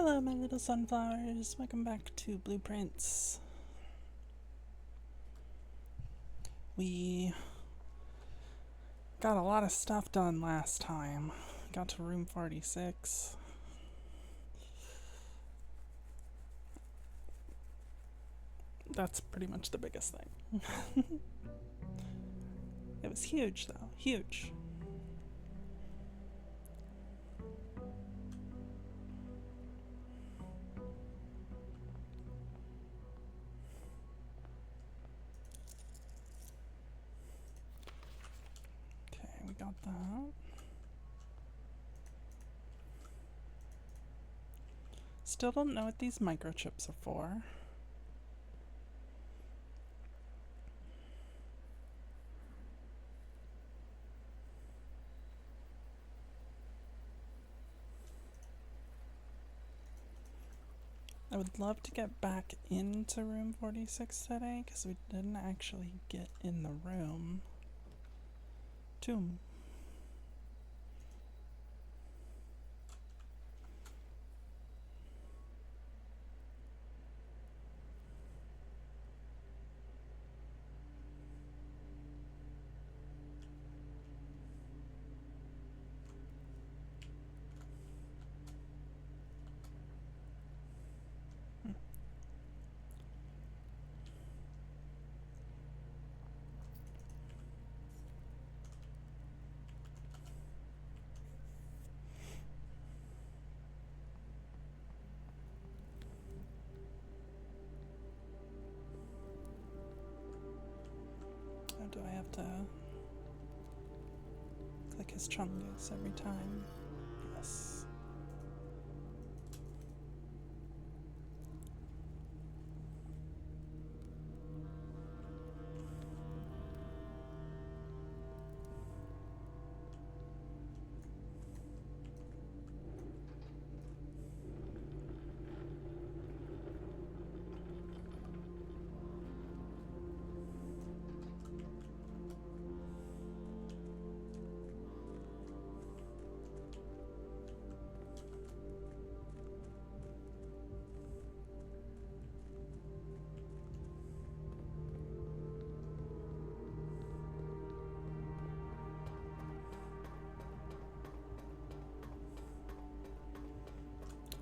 Hello, my little sunflowers. Welcome back to Blueprints. We got a lot of stuff done last time. Got to room 46. That's pretty much the biggest thing. It was huge, though. Huge. Okay, we got that. Still don't know what these microchips are for. I would love to get back into room 46 today because we didn't actually get in the room. Tomb. Or do I have to click his chungus every time? Yes.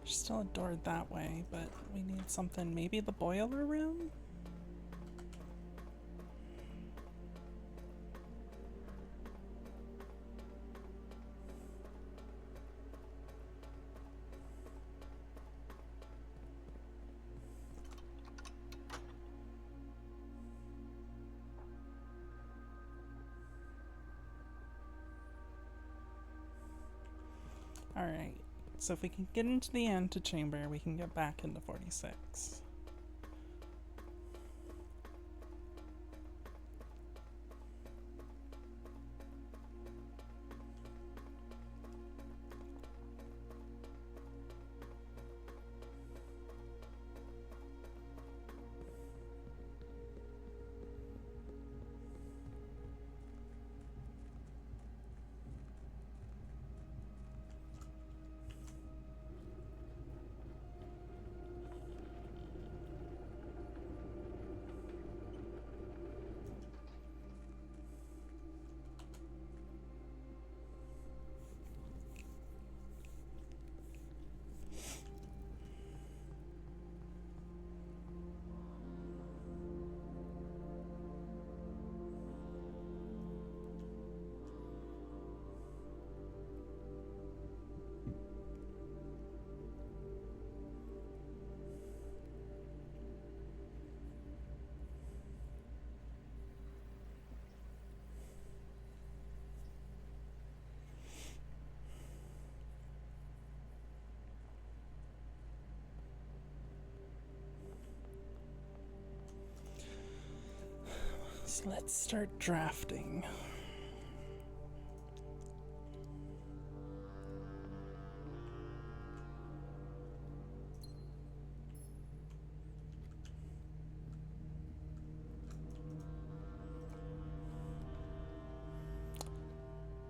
There's still a door that way, but we need something. Maybe the boiler room? Alright, so if we can get into the antechamber, we can get back into 46. So let's start drafting.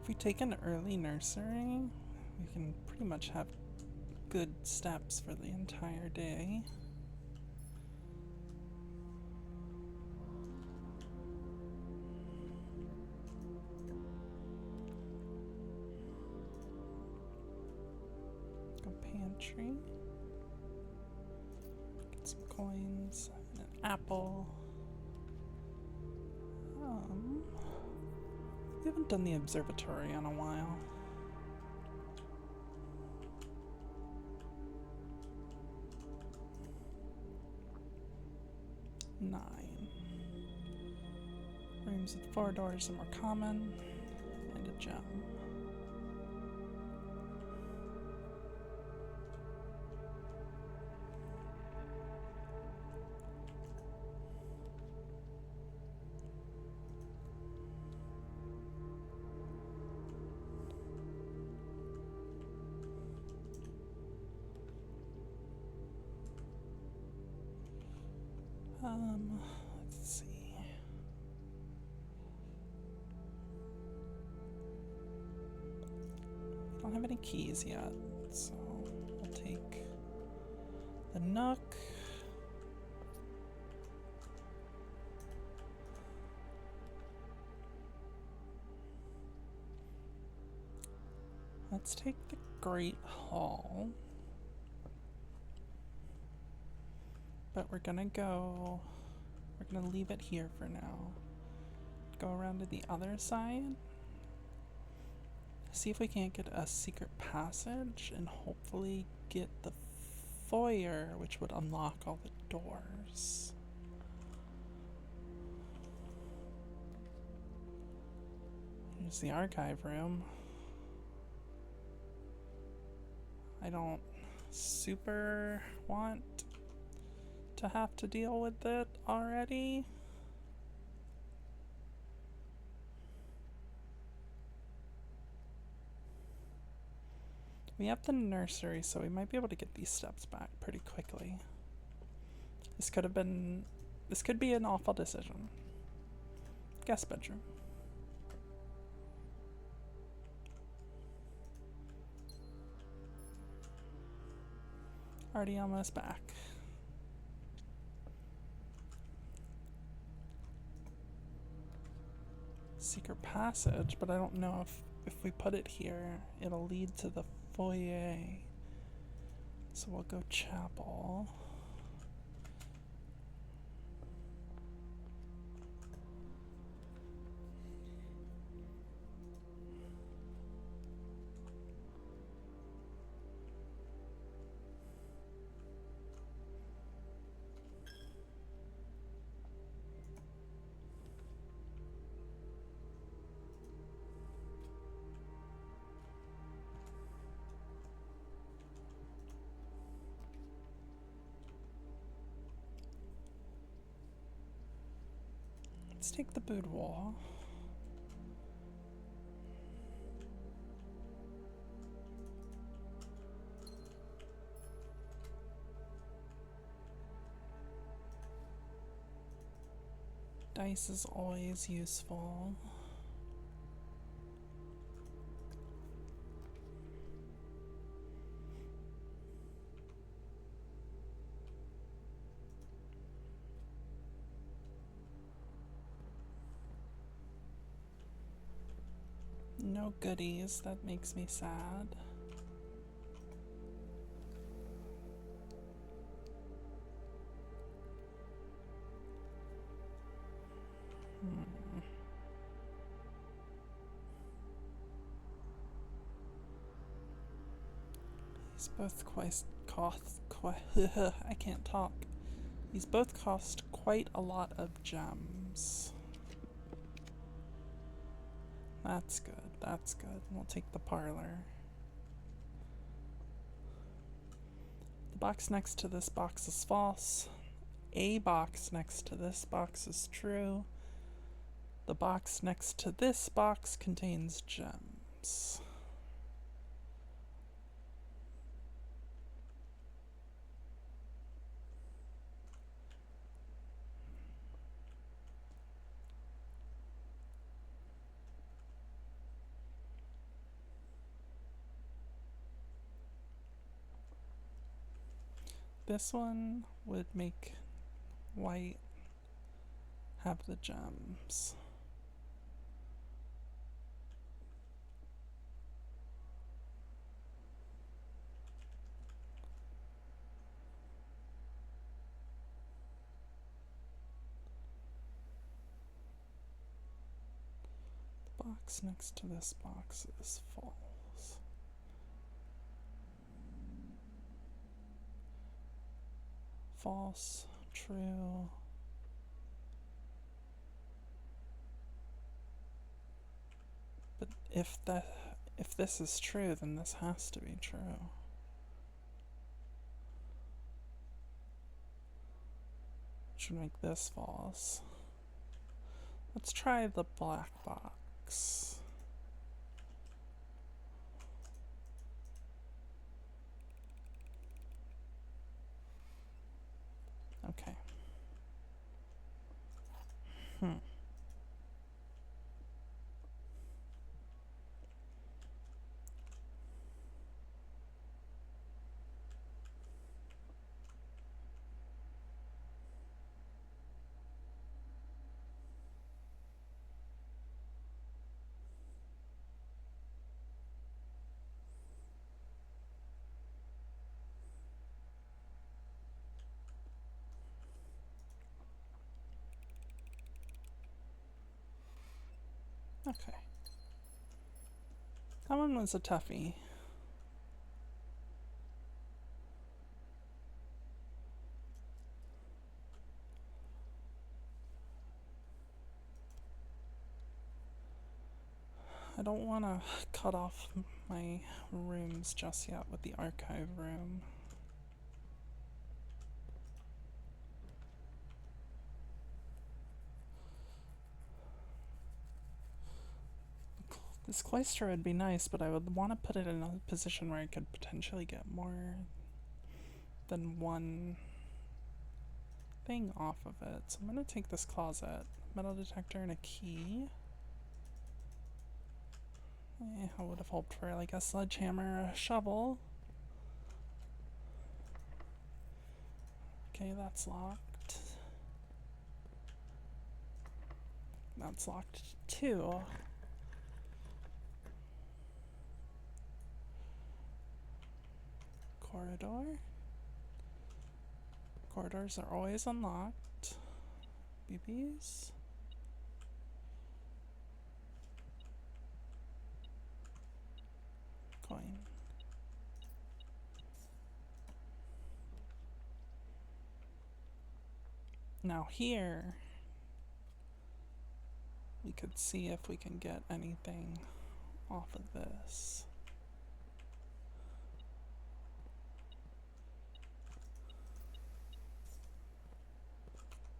If we take an early nursery, we can pretty much have good steps for the entire day. Go pantry. Get some coins and an apple. We haven't done the observatory in a while. Nine. Rooms with 4 doors are more common, and a gem. Let's see. We don't have any keys yet, so we'll take the Nook. Let's take the Great Hall. But we're gonna leave it here for now. Go around to the other side. See if we can't get a secret passage and hopefully get the foyer, which would unlock all the doors. Here's the archive room. I don't super want to have to deal with it already. We have the nursery, so we might be able to get these steps back pretty quickly. This could be an awful decision. Guest bedroom. Already almost back. Secret passage, but I don't know if we put it here, it'll lead to the foyer. So we'll go chapel. Let's take the boudoir. Dice is always useful. No goodies, that makes me sad. These both I can't talk. These both cost quite a lot of gems. That's good, that's good. We'll take the parlor. The box next to this box is false. A box next to this box is true. The box next to this box contains gems. This one would make white have the gems. The box next to this box is false. False, true. But if this is true, then this has to be true. Should make this false. Let's try the black box. Okay. Okay. That one was a toughie. I don't want to cut off my rooms just yet with the archive room. This cloister would be nice, but I would want to put it in a position where I could potentially get more than one thing off of it. So I'm going to take this closet, metal detector, and a key. I would have hoped for like a sledgehammer or a shovel. Okay, that's locked. That's locked too. Corridor. Corridors are always unlocked. BBs. Coin. Now here, we could see if we can get anything off of this.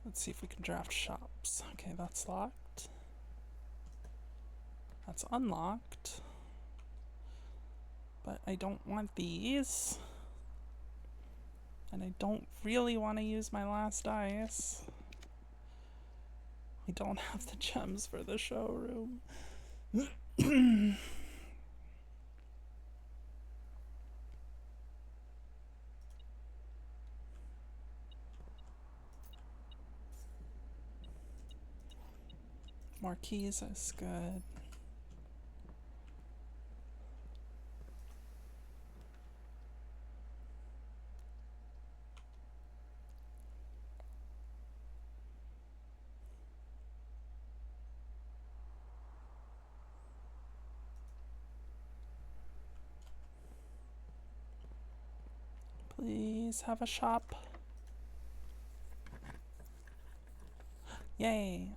Let's see if we can draft shops. Okay, that's locked. That's unlocked. But I don't want these. And I don't really want to use my last dice. We don't have the gems for the showroom. More keys is good. Please have a shop. Yay!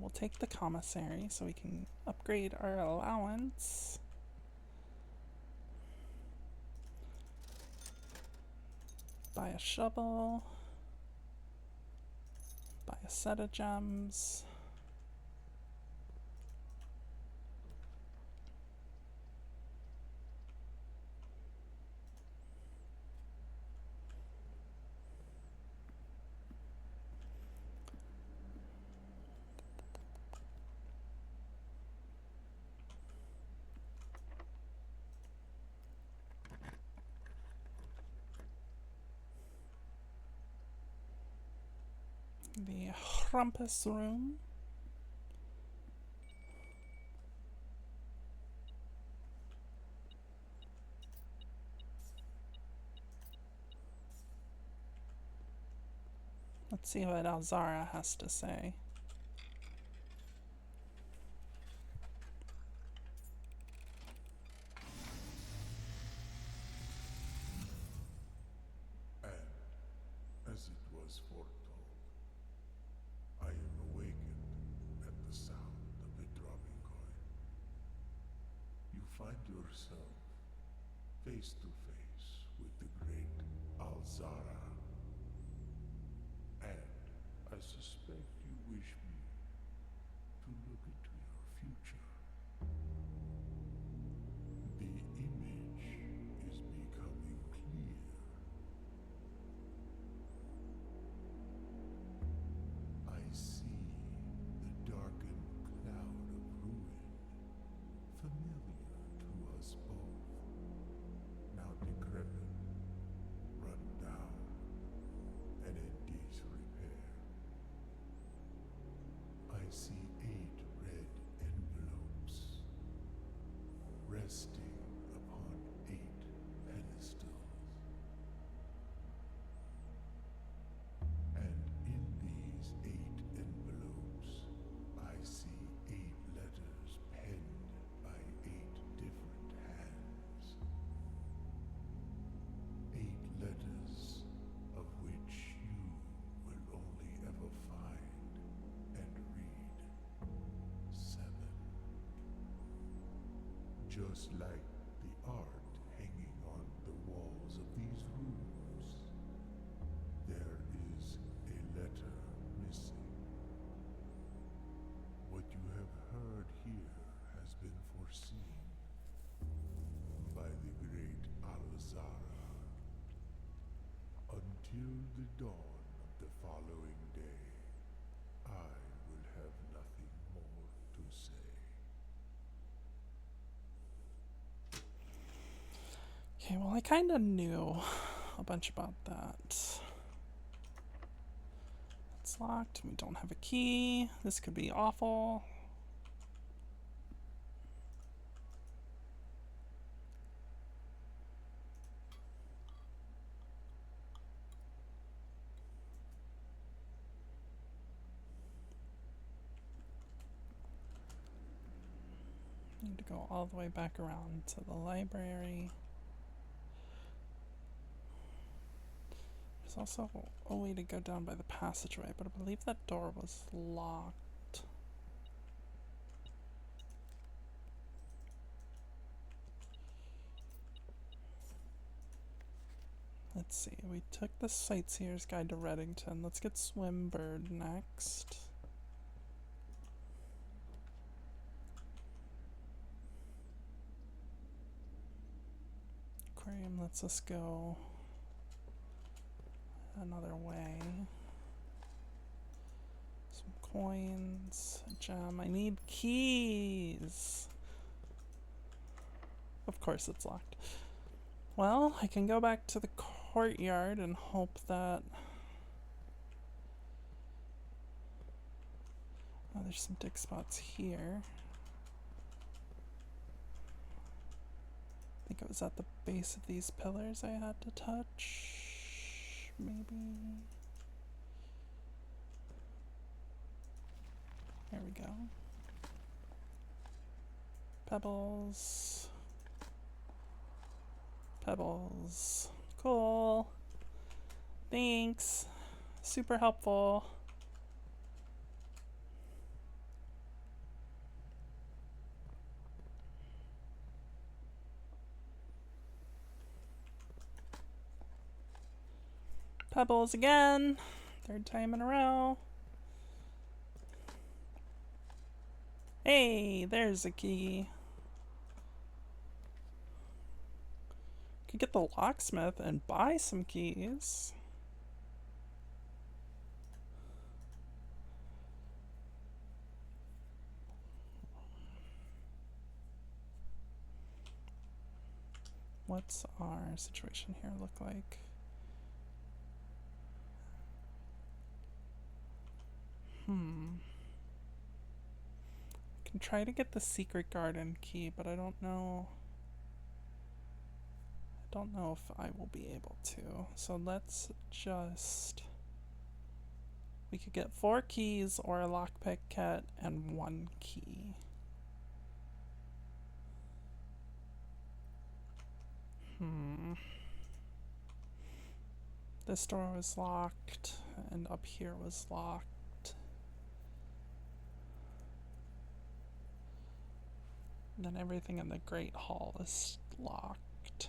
We'll take the commissary so we can upgrade our allowance. Buy a shovel. Buy a set of gems. The rumpus room. Let's see what Alzara has to say. And as it was foretold, I am awakened at the sound of the dropping coin. You find yourself face to face with the great Alzara. And I suspect you wish me to look into your future. The image is becoming clear. I see the darkened cloud of ruin, familiar to us both, now decrepit, run down, and in disrepair. I see 8 red envelopes resting upon 8 pedestals. And in these 8 envelopes, I see 8 letters penned by 8 different hands. 8 letters of which you will only ever find and read 7. Just like the art hanging on the walls of these rooms, there is a letter missing. What you have heard here has been foreseen by the great Alzara. Until the dawn of the following day, I will have nothing more to say. Okay, well, I kind of knew a bunch about that. It's locked. We don't have a key. This could be awful. Need to go all the way back around to the library. There's also a way to go down by the passageway, but I believe that door was locked. Let's see, we took the Sightseer's Guide to Reddington. Let's get Swimbird next. Aquarium lets us go another way. Some coins, a gem. I need keys. Of course it's locked. Well, I can go back to the courtyard and hope that... Oh, there's some dig spots here. I think it was at the base of these pillars I had to touch. Maybe. There we go. Pebbles. Pebbles. Cool. Thanks. Super helpful. Pebbles again. 3rd time in a row. Hey, there's a key. Could get the locksmith and buy some keys. What's our situation here look like? I can try to get the secret garden key, but I don't know. I don't know if I will be able to. So let's just... We could get 4 keys or a lockpick kit and 1 key. This door was locked, and up here was locked. And then everything in the Great Hall is locked.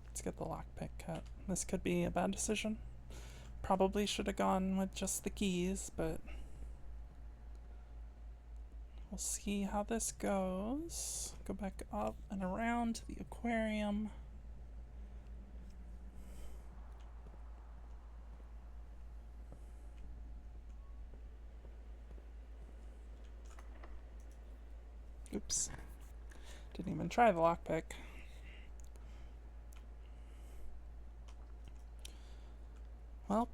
Let's get the lockpick kit. This could be a bad decision. Probably should have gone with just the keys, but we'll see how this goes. Go back up and around to the aquarium. Oops. Didn't even try the lockpick. Welp.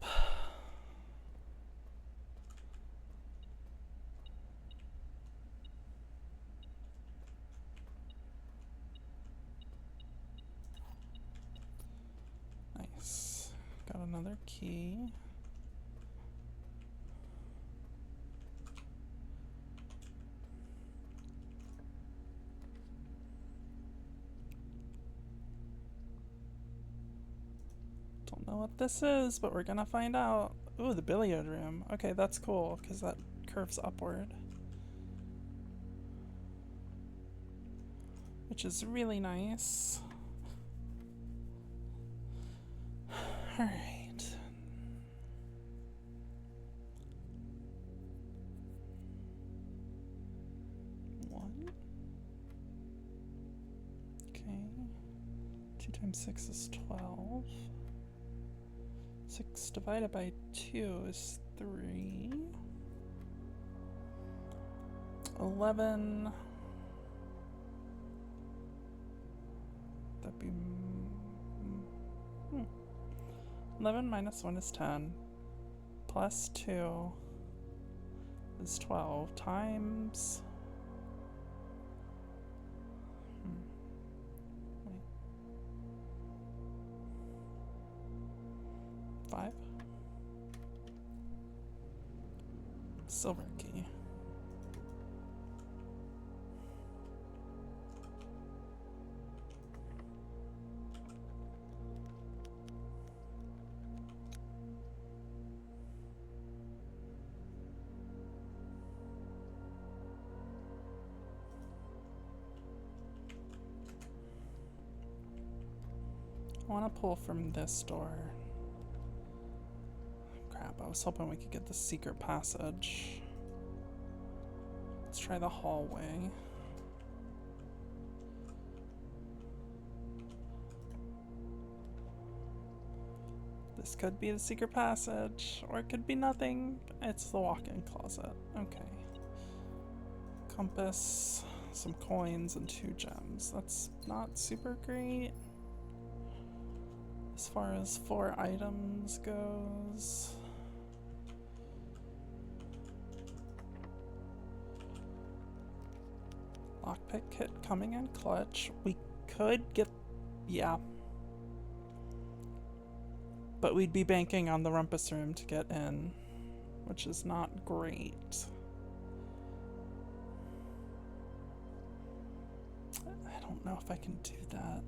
Nice. Got another key. Don't know what this is, but we're gonna find out. Ooh, the billiard room. Okay, that's cool, because that curves upward. Which is really nice. Alright. One. Okay. 2 times 6 is 12. 6 divided by 2 is 3. 11. That'd be... 11 minus 1 is 10. Plus 2 is 12 times... Wait. 5. Silver key. I want to pull from this door. Crap, I was hoping we could get the secret passage. Let's try the hallway. This could be the secret passage, or it could be nothing. It's the walk-in closet. Okay. Compass, some coins, and 2 gems. That's not super great. As far as 4 items goes. Lockpick kit coming in clutch. We could get... yeah. But we'd be banking on the rumpus room to get in, which is not great. I don't know if I can do that.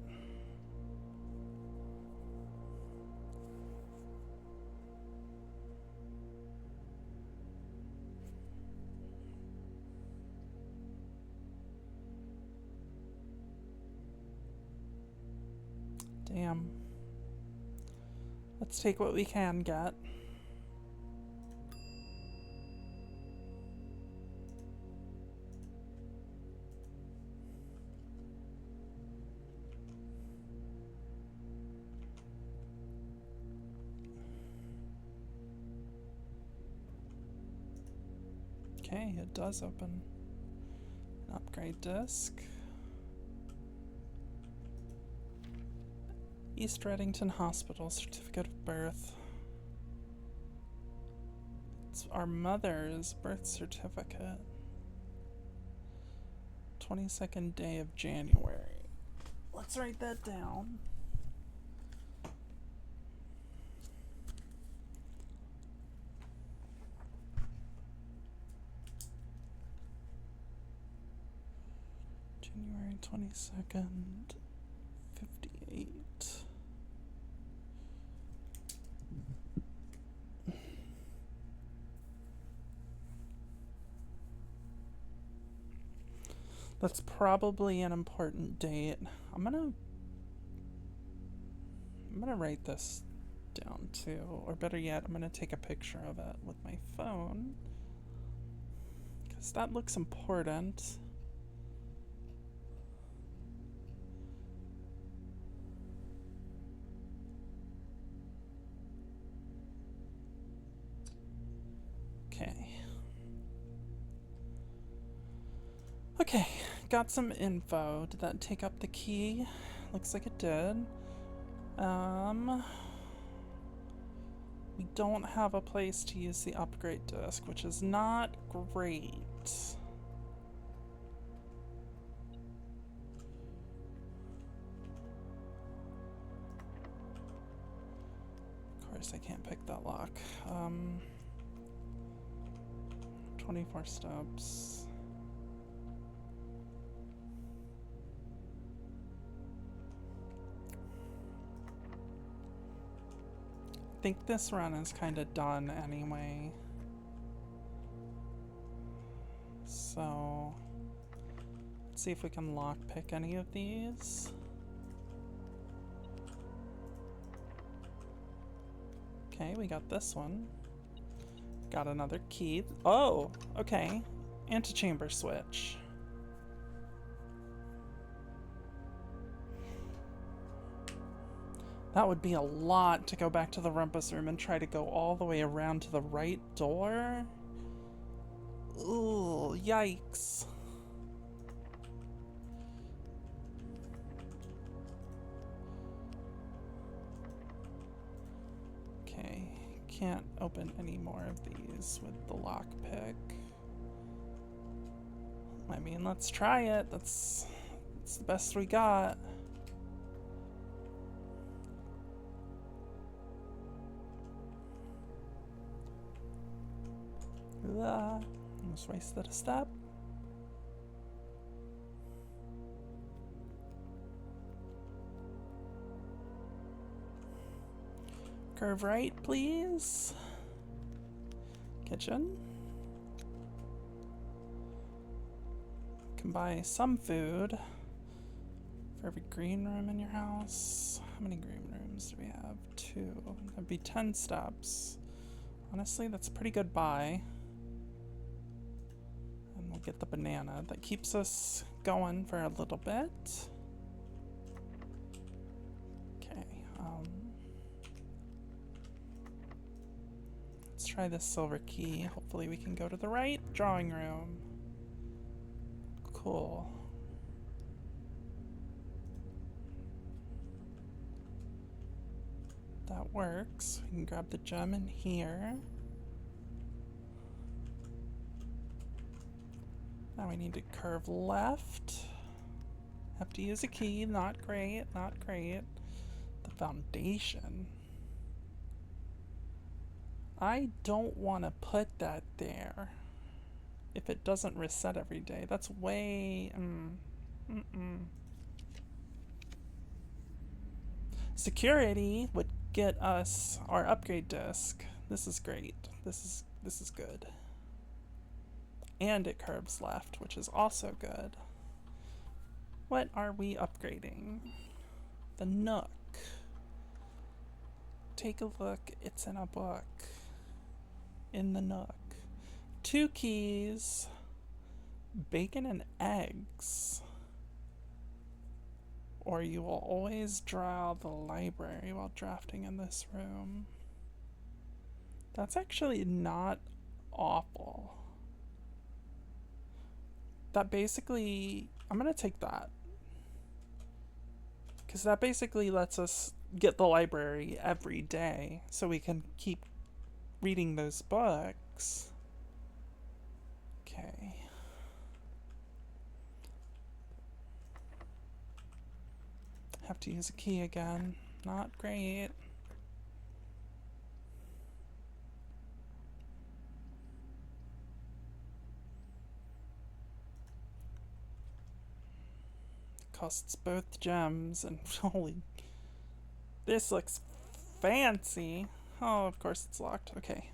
Damn. Let's take what we can get. Okay, it does open. An upgrade disk. East Reddington Hospital, certificate of birth. It's our mother's birth certificate. 22nd day of January. Let's write that down. January 22nd, 58. That's probably an important date. I'm gonna write this down too, or better yet, I'm gonna take a picture of it with my phone, because that looks important. Okay. Okay, got some info. Did that take up the key? Looks like it did. We don't have a place to use the upgrade disk, which is not great. Of course, I can't pick that lock. 24 steps. I think this run is kind of done anyway. So, let's see if we can lockpick any of these. Okay, we got this one. Got another key. Oh, okay. Antechamber switch. That would be a lot to go back to the rumpus room and try to go all the way around to the right door. Ooh, yikes. Okay, can't open any more of these with the lockpick. I mean, let's try it. That's the best we got. Almost wasted a step. Curve right, please. Kitchen. Can buy some food for every green room in your house. How many green rooms do we have? 2. That'd be 10 steps. Honestly, that's a pretty good buy. And we'll get the banana. That keeps us going for a little bit. Okay. Let's try this silver key. Hopefully we can go to the right drawing room. Cool. That works. We can grab the gem in here. Now we need to curve left. Have to use a key. Not great, not great. The foundation. I don't want to put that there if it doesn't reset every day. That's way... Security would get us our upgrade disc. This is great. This is good. And it curves left, which is also good. What are we upgrading? The Nook. Take a look. It's in a book. In the Nook. 2 keys. Bacon and eggs. Or you will always draw the library while drafting in this room. That's actually not awful. that basically, I'm gonna take that. Because that basically lets us get the library every day so we can keep reading those books. Okay. Have to use a key again. Not great. Costs both gems and holy. This looks fancy. Oh, of course it's locked. Okay.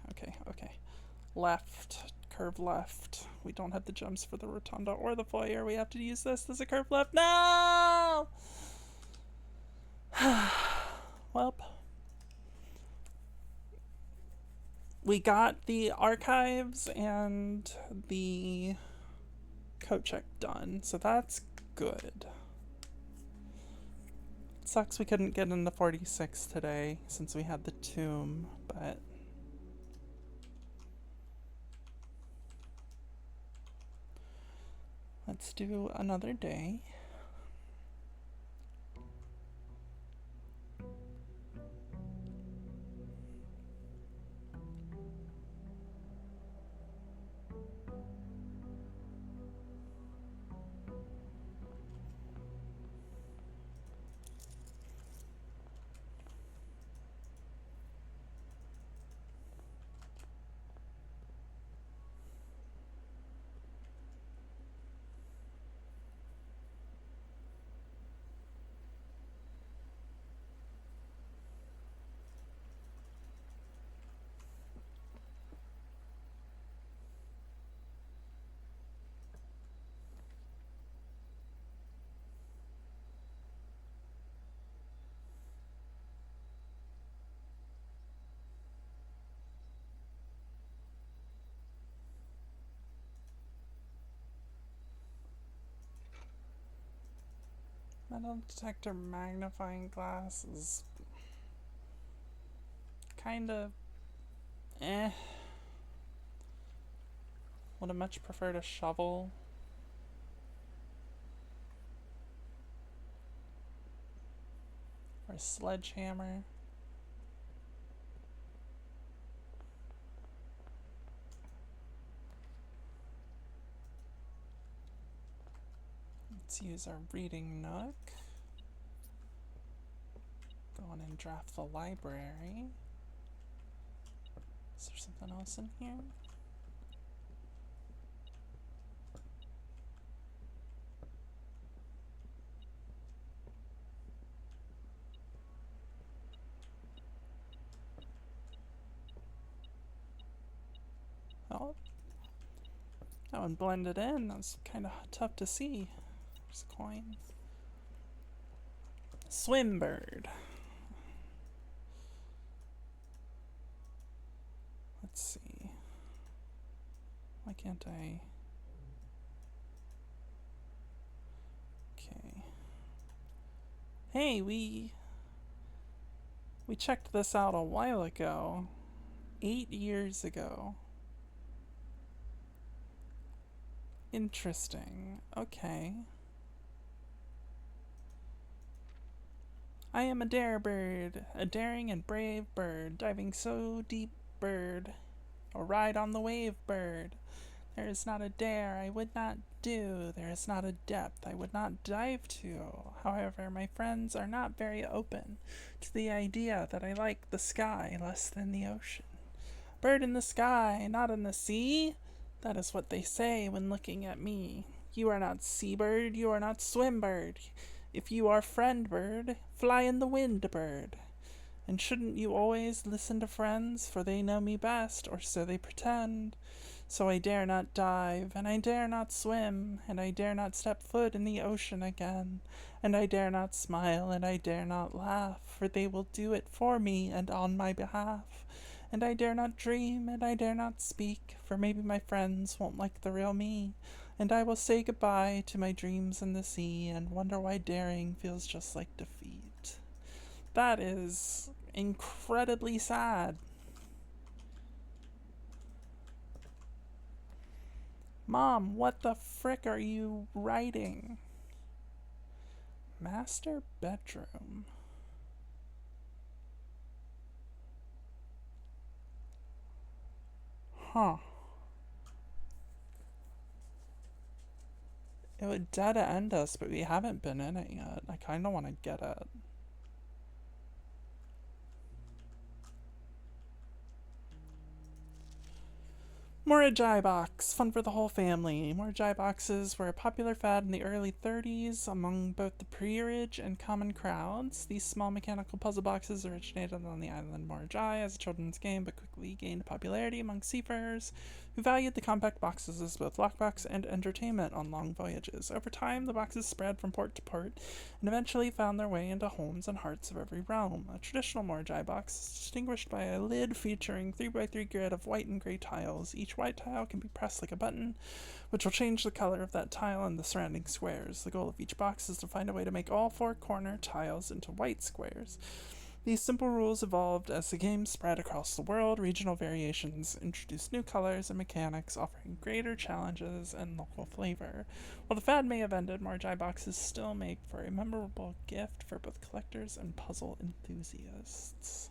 Left. Curve left. We don't have the gems for the rotunda or the foyer. We have to use this. There's a curve left. No! Welp. We got the archives and the code check done, so that's good. It sucks we couldn't get into 46 today since we had the tomb, but let's do another day. Metal detector magnifying glass is kind of eh. Would have much preferred a shovel. Or a sledgehammer. Let's use our reading nook. Go on and draft the library. Is there something else in here? Oh, that one blended in. That's kind of tough to see. There's a coin. Swimbird. Let's see. Why can't I? Okay. Hey, we checked this out a while ago. 8 years ago. Interesting. Okay. I am a dare bird, a daring and brave bird, diving so deep bird, a ride on the wave bird. There is not a dare I would not do, there is not a depth I would not dive to. However, my friends are not very open to the idea that I like the sky less than the ocean. Bird in the sky, not in the sea? That is what they say when looking at me. You are not seabird, you are not swimbird. If you are friend bird, fly in the wind bird. And shouldn't you always listen to friends, for they know me best, or so they pretend. So I dare not dive, and I dare not swim, and I dare not step foot in the ocean again, and I dare not smile, and I dare not laugh, for they will do it for me and on my behalf. And I dare not dream, and I dare not speak, for maybe my friends won't like the real me. And I will say goodbye to my dreams in the sea, and wonder why daring feels just like defeat. That is incredibly sad. Mom, what the frick are you writing? Master bedroom. Huh. It would dead end us, but we haven't been in it yet. I kinda wanna get it. Morajai box, fun for the whole family. Morajai boxes were a popular fad in the early 30s among both the peerage and common crowds. These small mechanical puzzle boxes originated on the island Morajai as a children's game, but quickly gained popularity among seafarers who valued the compact boxes as both lockbox and entertainment on long voyages. Over time, the boxes spread from port to port and eventually found their way into homes and hearts of every realm. A traditional Morajai box is distinguished by a lid featuring 3x3 grid of white and gray tiles. Each white tile can be pressed like a button, which will change the color of that tile and the surrounding squares. The goal of each box is to find a way to make all four corner tiles into white squares. These simple rules evolved as the game spread across the world. Regional variations introduced new colors and mechanics, offering greater challenges and local flavor. While the fad may have ended, Morajai boxes still make for a memorable gift for both collectors and puzzle enthusiasts.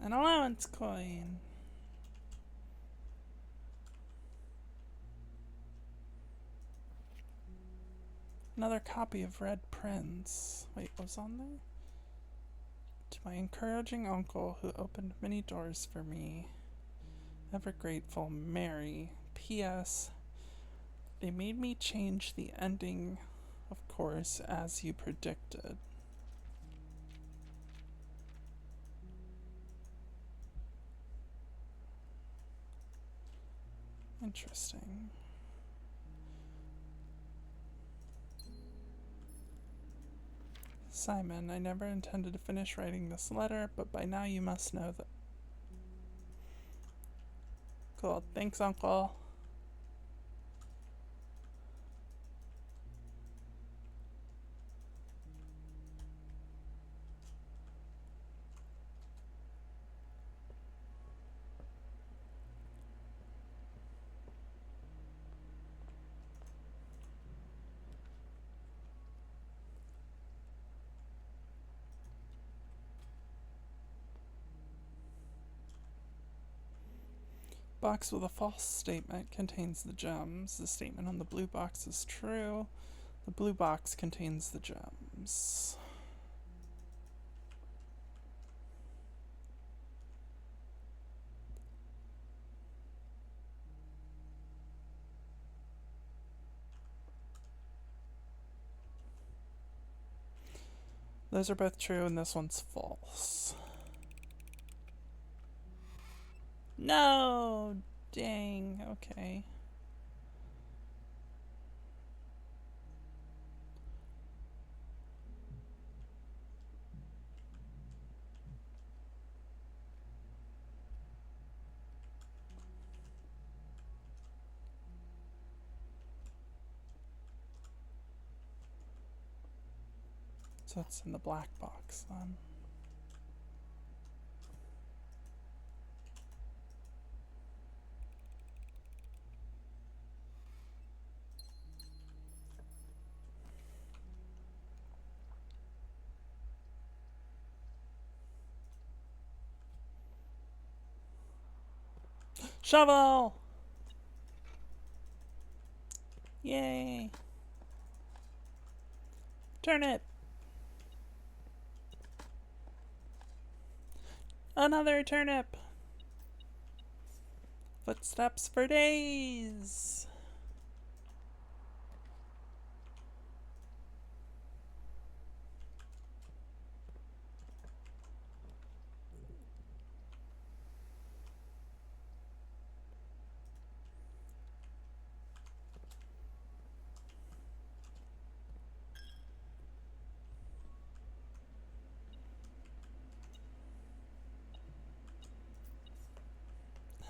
An allowance coin. Another copy of Red Prince. Wait, what was on there? To my encouraging uncle who opened many doors for me. Ever grateful, Mary. P.S. They made me change the ending, of course, as you predicted. Interesting. Simon, I never intended to finish writing this letter, but by now you must know that. Cool. Thanks, Uncle. Box with a false statement contains the gems. The statement on the blue box is true. The blue box contains the gems. Those are both true, and this one's false. No! Dang, okay. So it's in the black box then. Shovel! Yay! Turnip! Another turnip! Footsteps for days!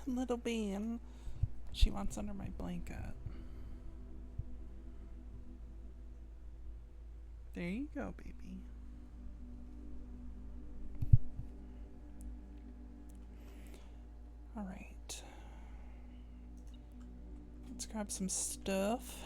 Little bean. She wants under my blanket. There you go, baby. Alright. Let's grab some stuff.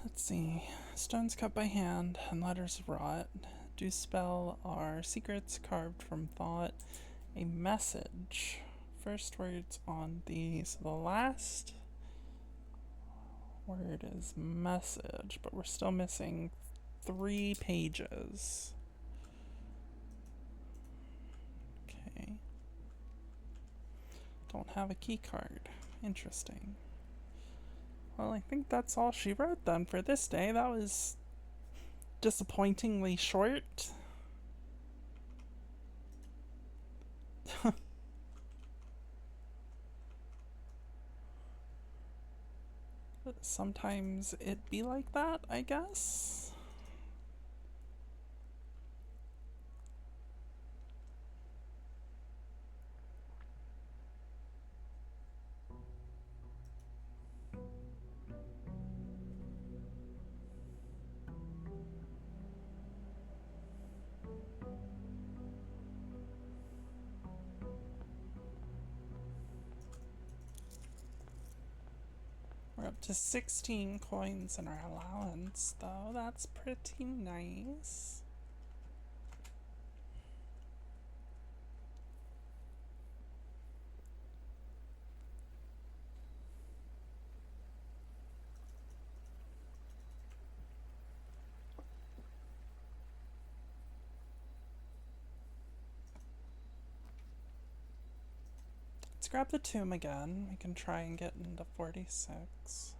Let's see. Stones cut by hand and letters wrought. Do spell are secrets carved from thought. A message. First words on these. The last word is message, but we're still missing 3 pages. Okay. Don't have a key card. Interesting. Well, I think that's all she wrote then for this day. That was disappointingly short. Sometimes it be like that, I guess. We're up to 16 coins in our allowance, though. That's pretty nice. Let's grab the tomb again. We can try and get into 46.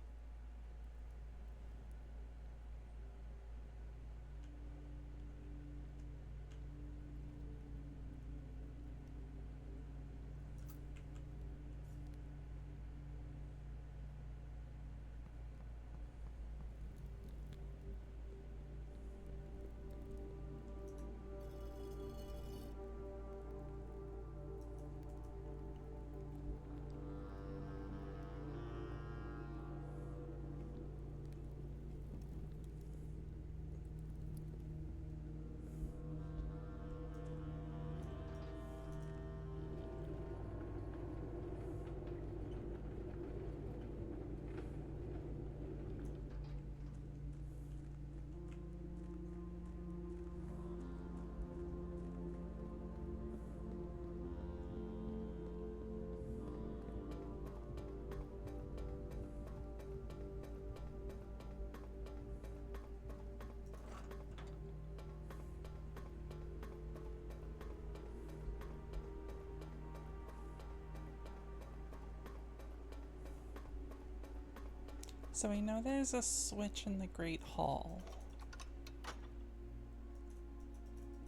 So we know there's a switch in the Great Hall.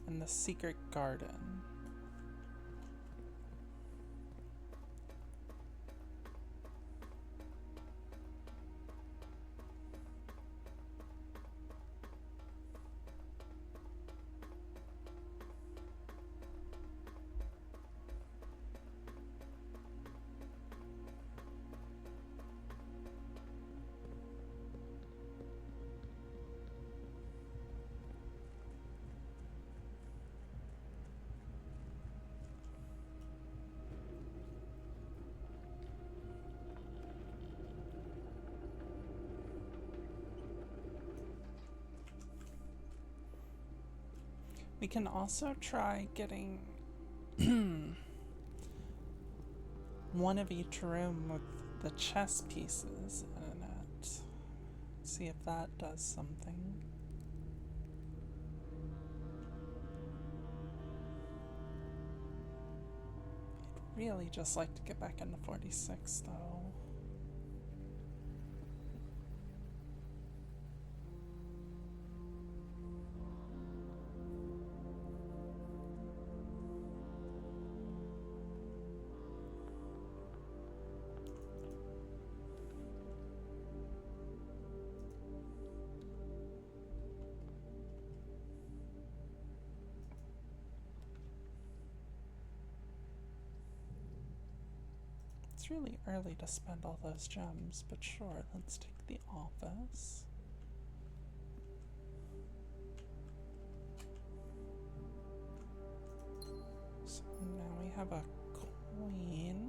And the secret garden. We can also try getting one of each room with the chess pieces in it. See if that does something. I'd really just like to get back into 46 though. It's really early to spend all those gems, but sure, let's take the office. So now we have a queen.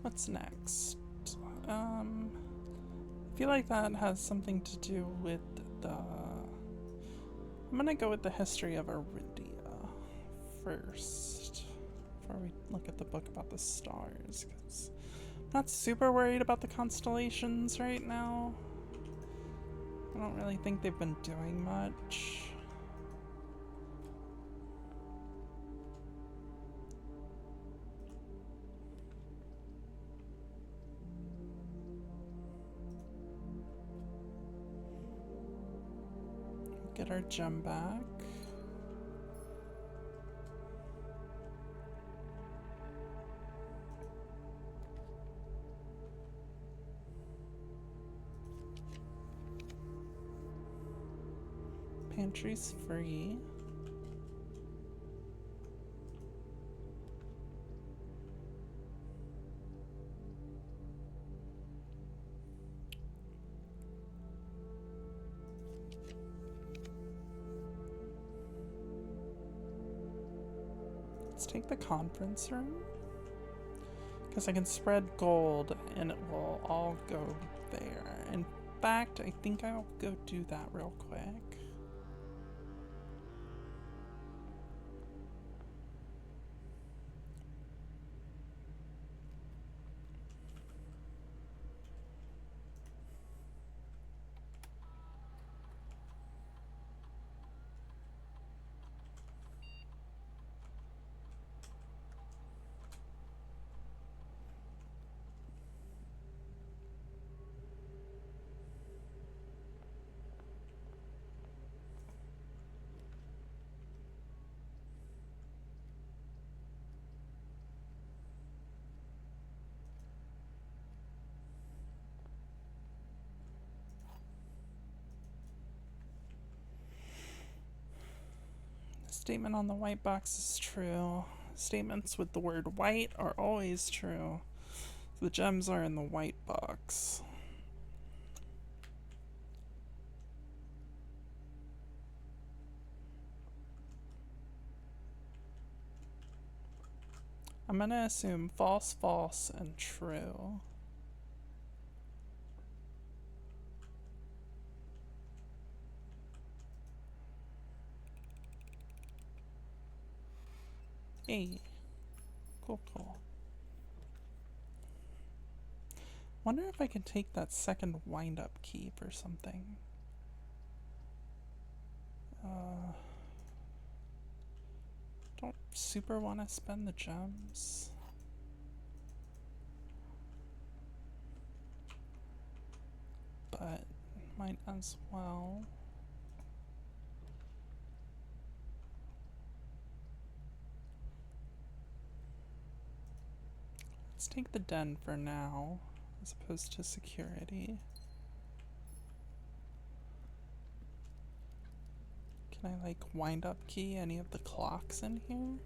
What's next? I feel like that has something to do with the... I'm gonna go with the history of Aridia first, before we look at the book about the stars, because I'm not super worried about the constellations right now. I don't really think they've been doing much. Get our gem back. Pantry's free. Let's take the conference room, because I can spread gold and it will all go there. In fact, I think I'll go do that real quick. Statement on the white box is true. Statements with the word white are always true. The gems are in the white box. I'm gonna assume false, false, and true. Hey. Cool, cool. Wonder if I can take that second wind-up key for something. Don't super want to spend the gems. But might as well. Let's take the den for now, as opposed to security. Can I, like, wind up key any of the clocks in here?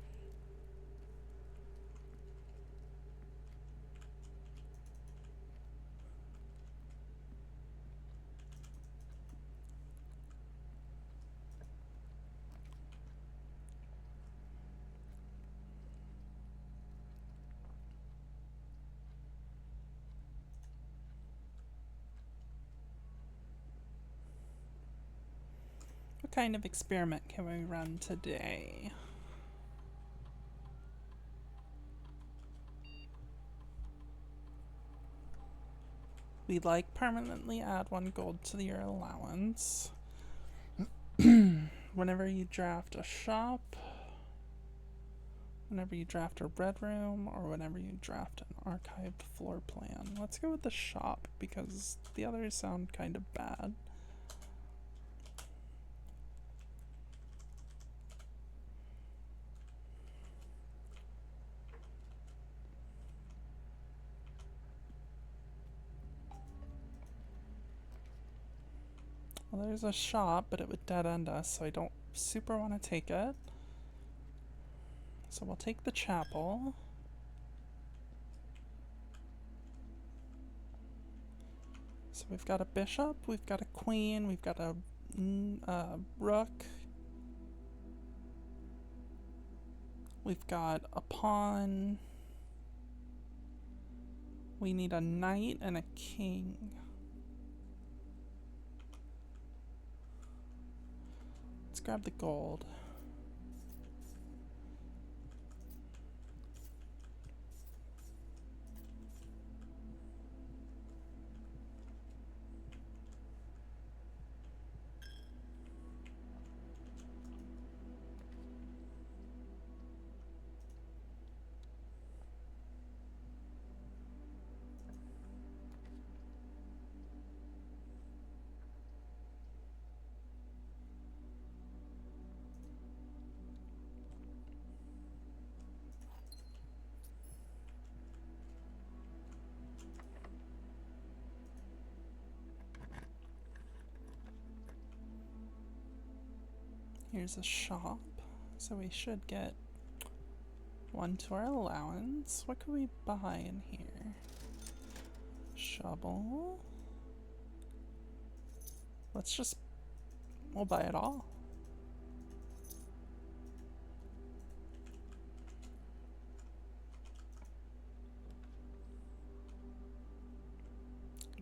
What kind of experiment can we run today? We like permanently add 1 gold to your allowance. Whenever you draft a shop, whenever you draft a red room, or whenever you draft an archived floor plan. Let's go with the shop because the others sound kind of bad. Well, there's a shop, but it would dead end us, so I don't super want to take it. So we'll take the chapel. So we've got a bishop, we've got a queen, we've got a rook. We've got a pawn. We need a knight and a king. Let's grab the gold. Here's a shop, so we should get 1 to our allowance. What could we buy in here? Shovel. We'll buy it all.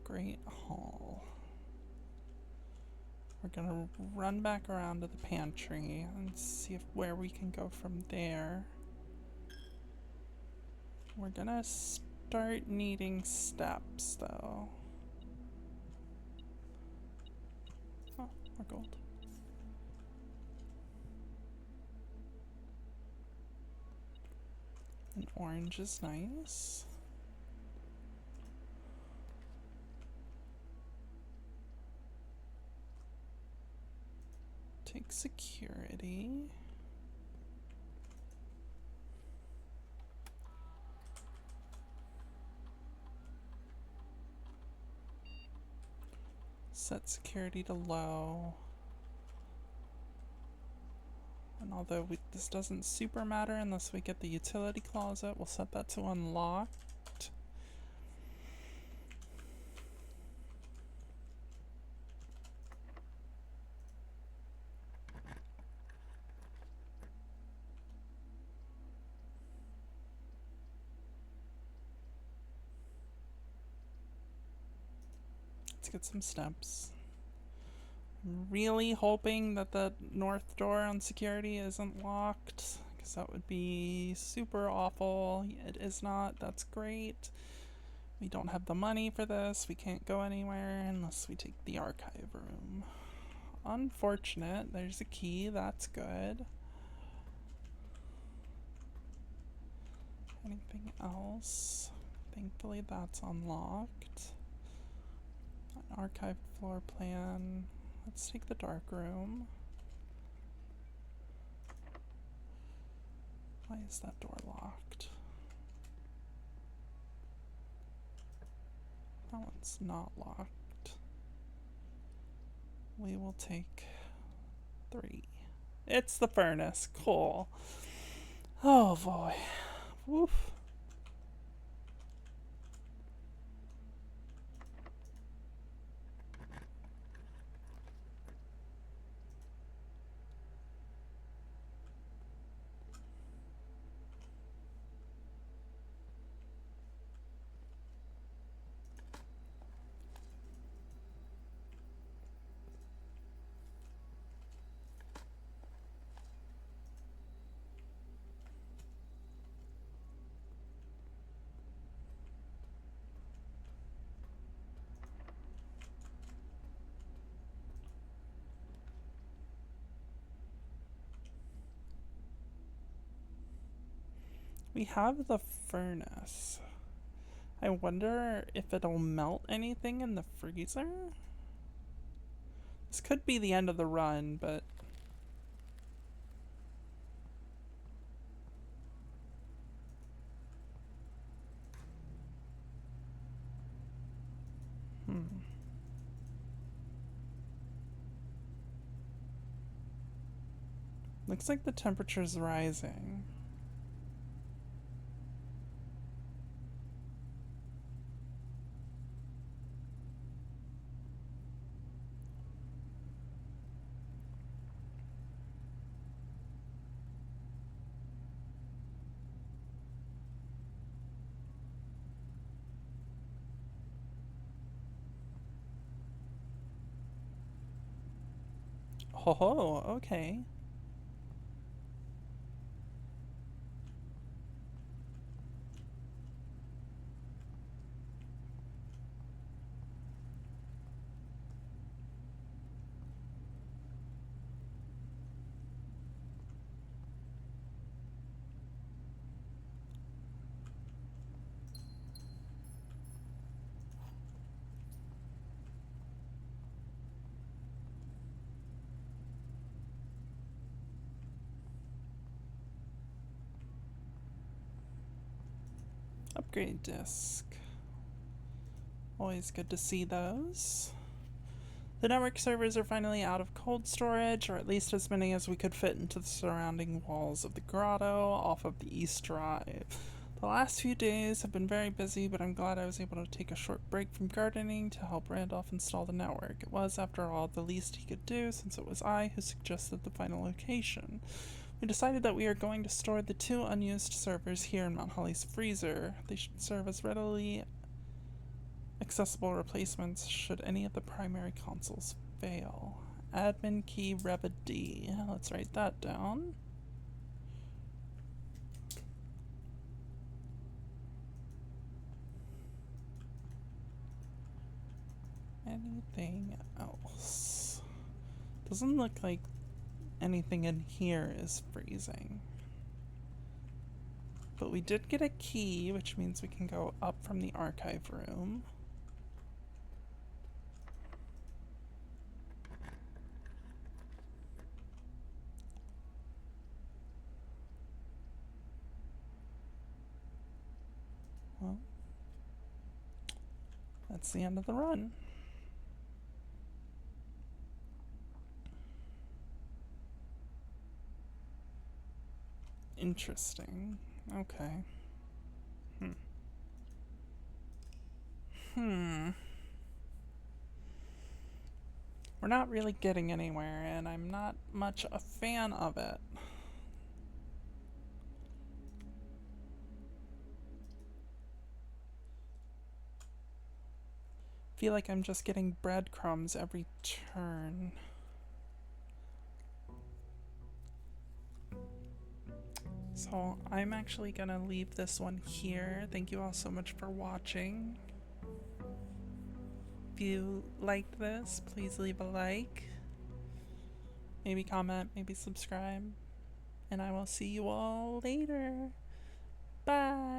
Great Hall. We're gonna run back around to the pantry and see where we can go from there. We're gonna start needing steps though. Oh, more gold. An orange is nice. Take security. Set security to low. And although this doesn't super matter unless we get the utility closet, we'll set that to unlocked. Let's get some steps. I'm really hoping that the north door on security isn't locked, because that would be super awful. It is not. That's great. We don't have the money for this. We can't go anywhere unless we take the archive room. Unfortunate. There's a key. That's good. Anything else? Thankfully that's unlocked. An archived floor plan. Let's take the dark room. Why is that door locked? That one's not locked. We will take 3. It's the furnace. Cool. Oh boy. Woof. We have the furnace. I wonder if it'll melt anything in the freezer? This could be the end of the run, but... Looks like the temperature's rising. Oh, okay. Upgrade disc. Always good to see those. The network servers are finally out of cold storage, or at least as many as we could fit into the surrounding walls of the grotto off of the East Drive. The last few days have been very busy, but I'm glad I was able to take a short break from gardening to help Randolph install the network. It was, after all, the least he could do, since it was I who suggested the final location. We decided that we are going to store the 2 unused servers here in Mount Holly's freezer. They should serve as readily accessible replacements should any of the primary consoles fail. Admin key remedy. Let's write that down. Anything else? Doesn't look like anything in here is freezing. But we did get a key, which means we can go up from the archive room. Well, that's the end of the run. Interesting. Okay. We're not really getting anywhere, and I'm not much a fan of it. Feel like I'm just getting breadcrumbs every turn. So I'm actually gonna leave this one here. Thank you all so much for watching. If you liked this, please leave a like. Maybe comment, maybe subscribe. And I will see you all later. Bye!